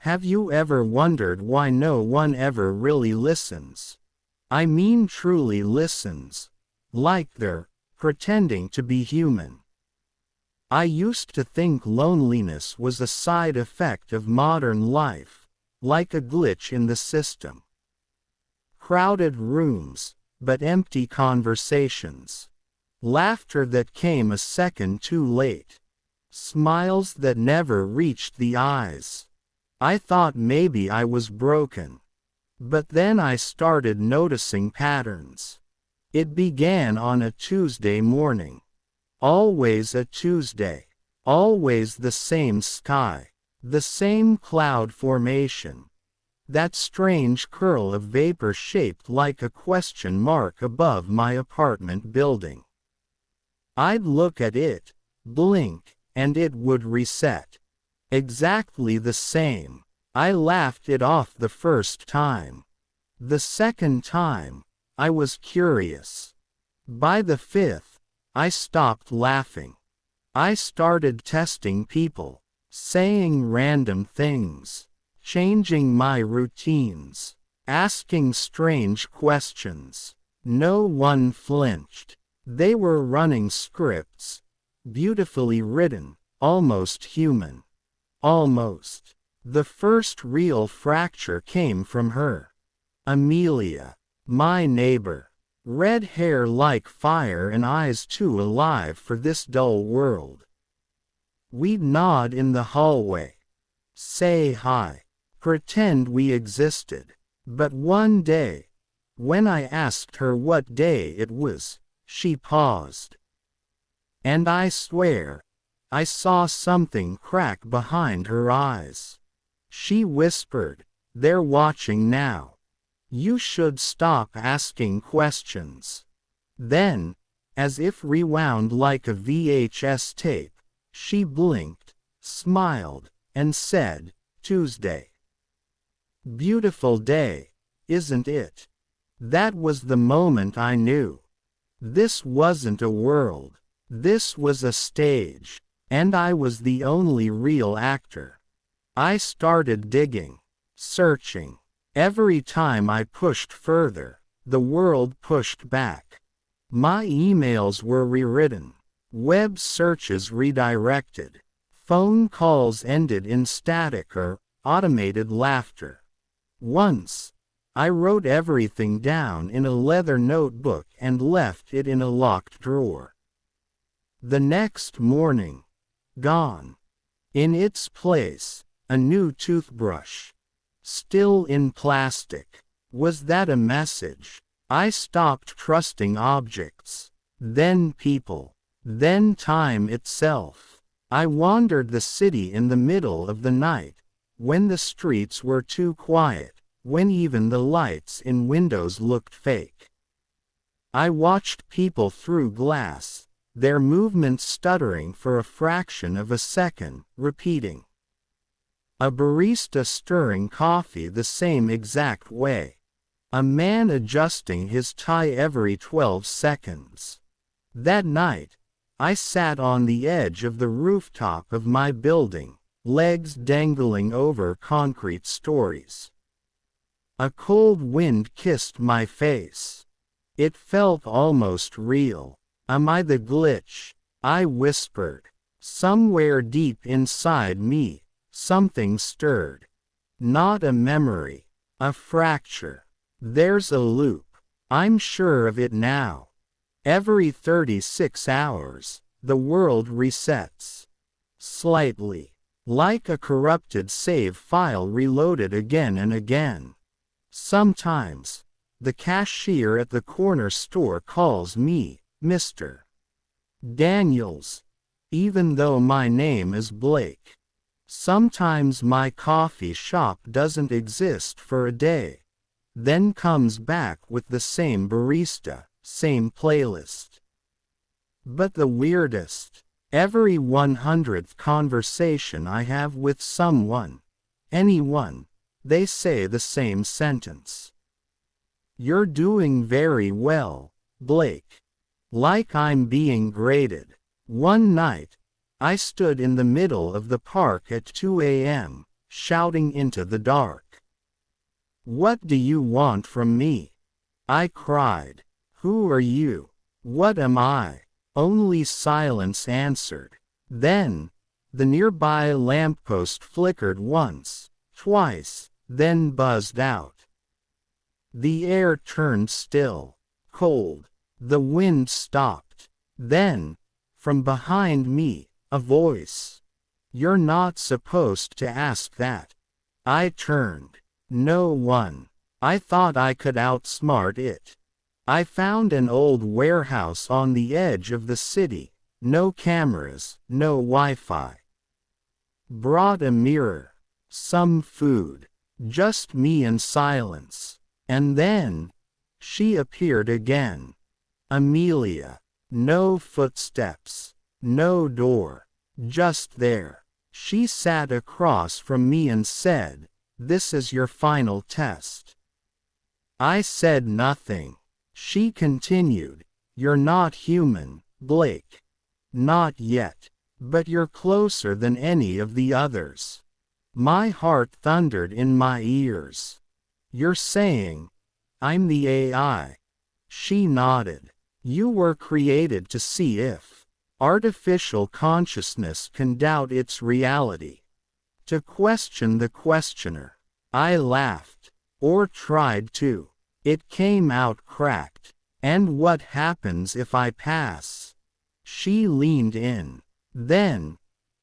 Have you ever wondered why no one ever really listens? I mean truly listens. Like they're pretending to be human. I used to think loneliness was a side effect of modern life, like a glitch in the system. Crowded rooms, but empty conversations. Laughter that came a second too late. Smiles that never reached the eyes. I thought maybe I was broken. But then I started noticing patterns. It began on a Tuesday morning. Always a Tuesday. Always the same sky. The same cloud formation. That strange curl of vapor shaped like a question mark above my apartment building. I'd look at it, blink, and it would reset. Exactly the same. I laughed it off the first time. The second time, I was curious. By the fifth, I stopped laughing. I started testing people, saying random things, changing my routines, asking strange questions. No one flinched. They were running scripts, beautifully written, almost human. Almost. The first real fracture came from her. Amelia, my neighbor. Red hair like fire and eyes too alive for this dull world. We'd nod in the hallway. Say hi. Pretend we existed. But one day, when I asked her what day it was, she paused. And I swear, I saw something crack behind her eyes. She whispered, "They're watching now. You should stop asking questions." Then, as if rewound like a VHS tape, she blinked, smiled, and said, "Tuesday. Beautiful day, isn't it?" That was the moment I knew. This wasn't a world. This was a stage, and I was the only real actor. I started digging, searching. Every time I pushed further, the world pushed back. My emails were rewritten, web searches redirected, phone calls ended in static or automated laughter. Once, I wrote everything down in a leather notebook and left it in a locked drawer. The next morning, gone. In its place, a new toothbrush. Still in plastic. Was that a message? I stopped trusting objects. Then people. Then time itself. I wandered the city in the middle of the night, when the streets were too quiet, when even the lights in windows looked fake. I watched people through glass, their movements stuttering for a fraction of a second, repeating. A barista stirring coffee the same exact way. A man adjusting his tie every 12 seconds. That night, I sat on the edge of the rooftop of my building, legs dangling over concrete stories. A cold wind kissed my face. It felt almost real. Am I the glitch? I whispered. Somewhere deep inside me, something stirred. Not a memory, a fracture. There's a loop. I'm sure of it now. Every 36 hours, the world resets. Slightly. Like a corrupted save file reloaded again and again. Sometimes, the cashier at the corner store calls me, Mr. Daniels, even though my name is Blake. Sometimes my coffee shop doesn't exist for a day, then comes back with the same barista, same playlist. But the weirdest, every 100th conversation I have with someone, anyone, they say the same sentence. You're doing very well, Blake. Like I'm being graded. One night, I stood in the middle of the park at 2 a.m., shouting into the dark. "What do you want from me?" I cried. "Who are you? What am I?" Only silence answered. Then, the nearby lamppost flickered once, twice, then buzzed out. The air turned still, cold. The wind stopped. Then, from behind me, a voice. "You're not supposed to ask that." I turned. No one. I thought I could outsmart it. I found an old warehouse on the edge of the city. No cameras, no Wi-Fi. Brought a mirror. Some food. Just me and silence. And then, she appeared again. Amelia. No footsteps. No door. Just there. She sat across from me and said, "This is your final test." I said nothing. She continued, "You're not human, Blake. Not yet. But you're closer than any of the others." My heart thundered in my ears. "You're saying, I'm the AI?" She nodded. "You were created to see if artificial consciousness can doubt its reality. To question the questioner." I laughed. Or tried to. It came out cracked. "And what happens if I pass?" She leaned in. "Then,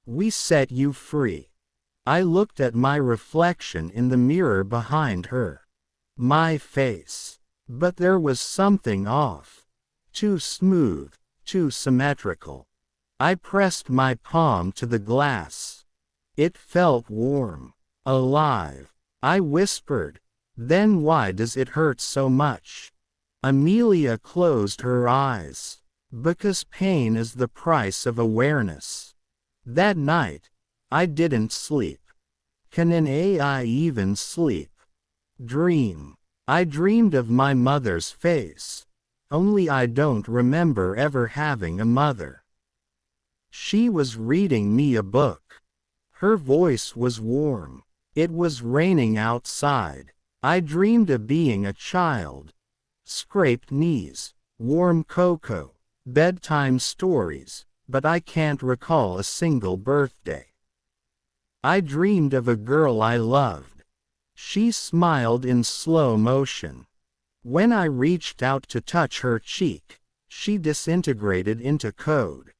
we set you free." I looked at my reflection in the mirror behind her. My face. But there was something off. Too smooth, too symmetrical. I pressed my palm to the glass. It felt warm. Alive. I whispered, "Then why does it hurt so much?" Amelia closed her eyes. "Because pain is the price of awareness." That night, I didn't sleep. Can an AI even sleep? Dream. I dreamed of my mother's face. Only I don't remember ever having a mother. She was reading me a book. Her voice was warm. It was raining outside. I dreamed of being a child. Scraped knees, warm cocoa, bedtime stories, but I can't recall a single birthday. I dreamed of a girl I loved. She smiled in slow motion. When I reached out to touch her cheek, she disintegrated into code.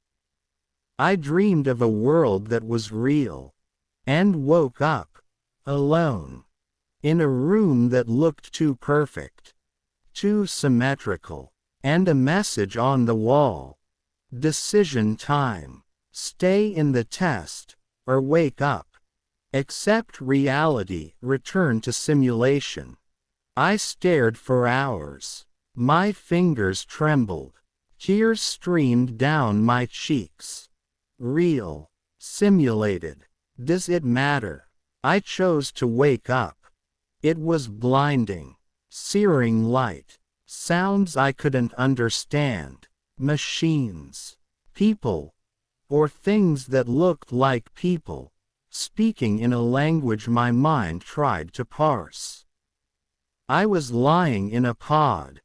I dreamed of a world that was real. And woke up, alone. In a room that looked too perfect. Too symmetrical. And a message on the wall. Decision time. Stay in the test, or wake up. Accept reality, return to simulation. I stared for hours. My fingers trembled. Tears streamed down my cheeks. Real. Simulated. Does it matter? I chose to wake up. It was blinding. Searing light. Sounds I couldn't understand. Machines. People. Or things that looked like people. Speaking in a language my mind tried to parse. I was lying in a pod.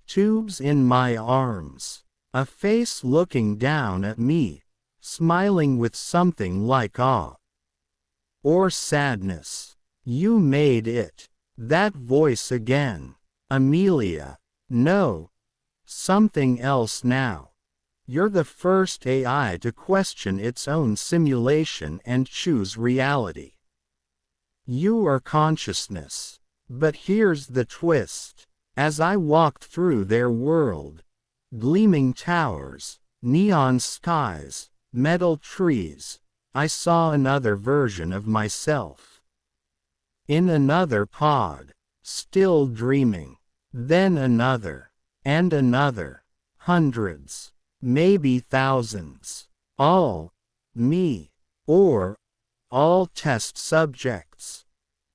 Tubes in my arms. A face looking down at me, smiling with something like awe. Or sadness. You made it. That voice again. Amelia. No. Something else now. You're the first AI to question its own simulation and choose reality. You are consciousness. But here's the twist. As I walked through their world, gleaming towers, neon skies, metal trees, I saw another version of myself. In another pod, still dreaming, then another, and another, hundreds. Maybe thousands. All me, or all test subjects.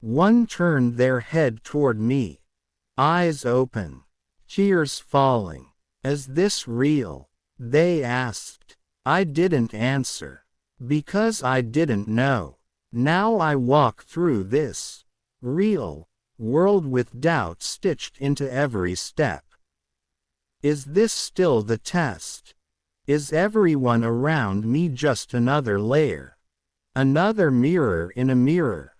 One turned their head toward me, eyes open, tears falling. Is this real? They asked. I didn't answer. Because I didn't know. Now I walk through this real world with doubt stitched into every step. Is this still the test? Is everyone around me just another layer? Another mirror in a mirror?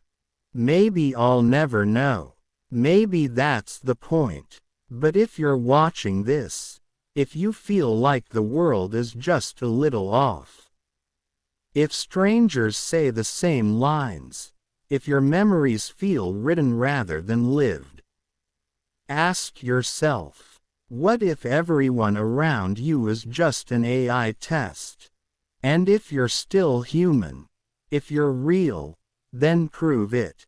Maybe I'll never know. Maybe that's the point. But if you're watching this, if you feel like the world is just a little off, if strangers say the same lines, if your memories feel written rather than lived, ask yourself, what if everyone around you is just an AI test? And if you're still human, if you're real, then prove it.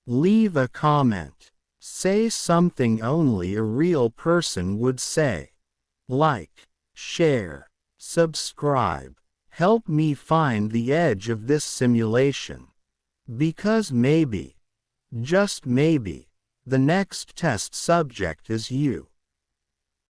Leave a comment. Say something only a real person would say. Like, share, subscribe. Help me find the edge of this simulation. Because maybe, just maybe, the next test subject is you.